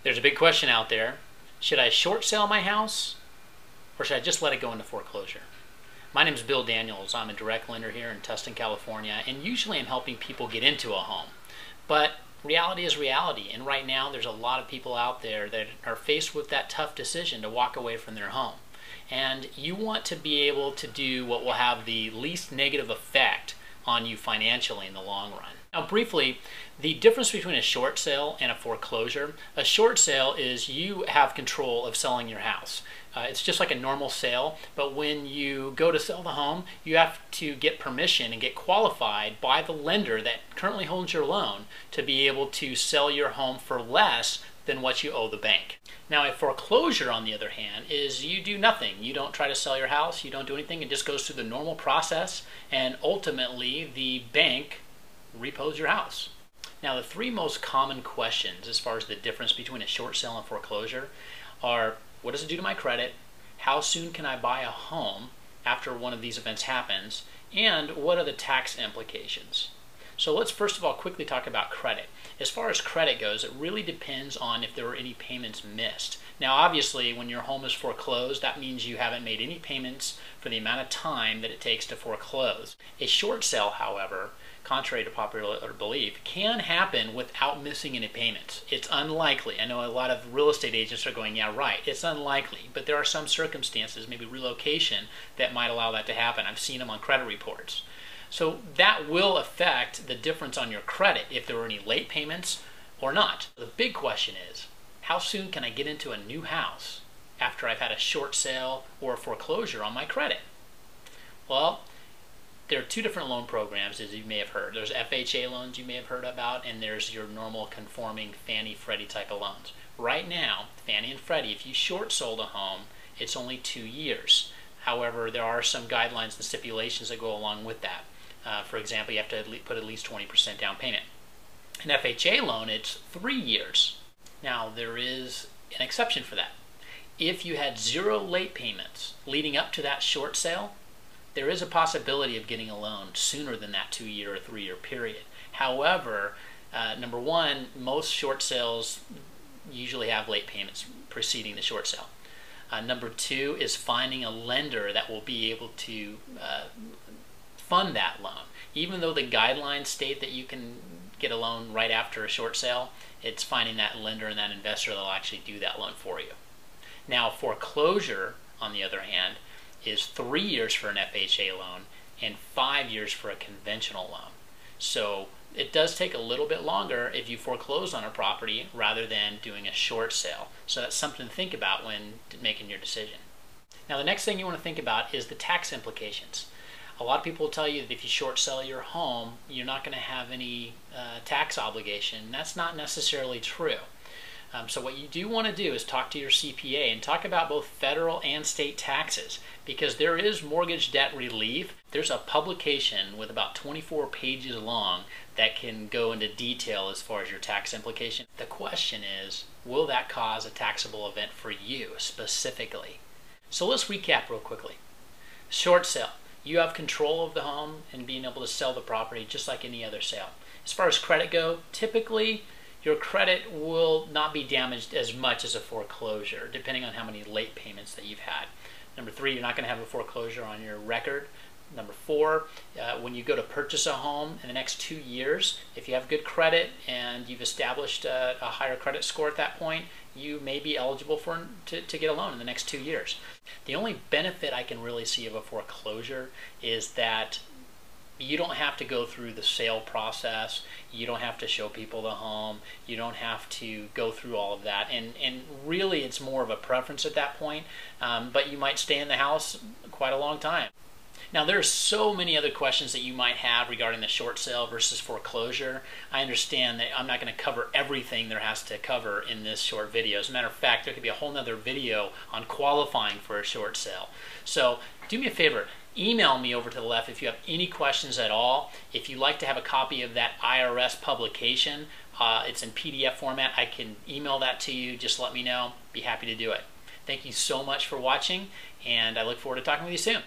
There's a big question out there. Should I short sell my house or should I just let it go into foreclosure? My name is Bill Daniels. I'm a direct lender here in Tustin, California, and usually I'm helping people get into a home. But reality is reality, and right now there's a lot of people out there that are faced with that tough decision to walk away from their home. And you want to be able to do what will have the least negative effect on you financially in the long run. Now briefly, the difference between a short sale and a foreclosure. A short sale is you have control of selling your house. It's just like a normal sale, but when you go to sell the home, you have to get permission and get qualified by the lender that currently holds your loan to be able to sell your home for less than what you owe the bank. Now a foreclosure, on the other hand, is you do nothing. You don't try to sell your house, you don't do anything, it just goes through the normal process, and ultimately the bank repos your house. Now the three most common questions as far as the difference between a short sale and foreclosure are: what does it do to my credit? How soon can I buy a home after one of these events happens? And what are the tax implications? So let's first of all quickly talk about credit. As far as credit goes, it really depends on if there were any payments missed. Now obviously when your home is foreclosed, that means you haven't made any payments for the amount of time that it takes to foreclose. A short sale, however, contrary to popular belief, can happen without missing any payments. It's unlikely. I know a lot of real estate agents are going, yeah, right, it's unlikely, but there are some circumstances, maybe relocation, that might allow that to happen. I've seen them on credit reports. So that will affect the difference on your credit if there were any late payments or not. The big question is, how soon can I get into a new house after I've had a short sale or a foreclosure on my credit? Well, there are two different loan programs, as you may have heard. There's FHA loans you may have heard about, and there's your normal conforming Fannie Freddie type of loans. Right now, Fannie and Freddie, if you short sold a home, it's only 2 years. However, there are some guidelines and stipulations that go along with that. For example, you have to put at least 20% down payment. An FHA loan, it's 3 years. Now, there is an exception for that. If you had 0 late payments leading up to that short sale, there is a possibility of getting a loan sooner than that 2-year or 3-year period. However, number one, most short sales usually have late payments preceding the short sale. Number two is finding a lender that will be able to fund that loan. Even though the guidelines state that you can get a loan right after a short sale, it's finding that lender and that investor that will actually do that loan for you. Now foreclosure, on the other hand, is 3 years for an FHA loan and 5 years for a conventional loan. So it does take a little bit longer if you foreclose on a property rather than doing a short sale. So that's something to think about when making your decision. Now the next thing you want to think about is the tax implications. A lot of people will tell you that if you short sell your home, you're not going to have any tax obligation. That's not necessarily true. So what you do want to do is talk to your CPA and talk about both federal and state taxes, because there is mortgage debt relief. There's a publication with about 24 pages long that can go into detail as far as your tax implication. The question is, will that cause a taxable event for you specifically? So let's recap real quickly. Short sale. You have control of the home and being able to sell the property just like any other sale. As far as credit go, typically your credit will not be damaged as much as a foreclosure, depending on how many late payments that you've had. Number three, you're not going to have a foreclosure on your record. Number four, when you go to purchase a home in the next 2 years, if you have good credit and you've established a higher credit score at that point, you may be eligible to get a loan in the next 2 years. The only benefit I can really see of a foreclosure is that you don't have to go through the sale process. You don't have to show people the home. You don't have to go through all of that. And really it's more of a preference at that point, but you might stay in the house quite a long time. Now there are so many other questions that you might have regarding the short sale versus foreclosure. I understand that I'm not going to cover everything there has to cover in this short video. As a matter of fact, there could be a whole nother video on qualifying for a short sale. So do me a favor, email me over to the left if you have any questions at all. If you'd like to have a copy of that IRS publication, it's in PDF format. I can email that to you. Just let me know. Be happy to do it. Thank you so much for watching, and I look forward to talking with you soon.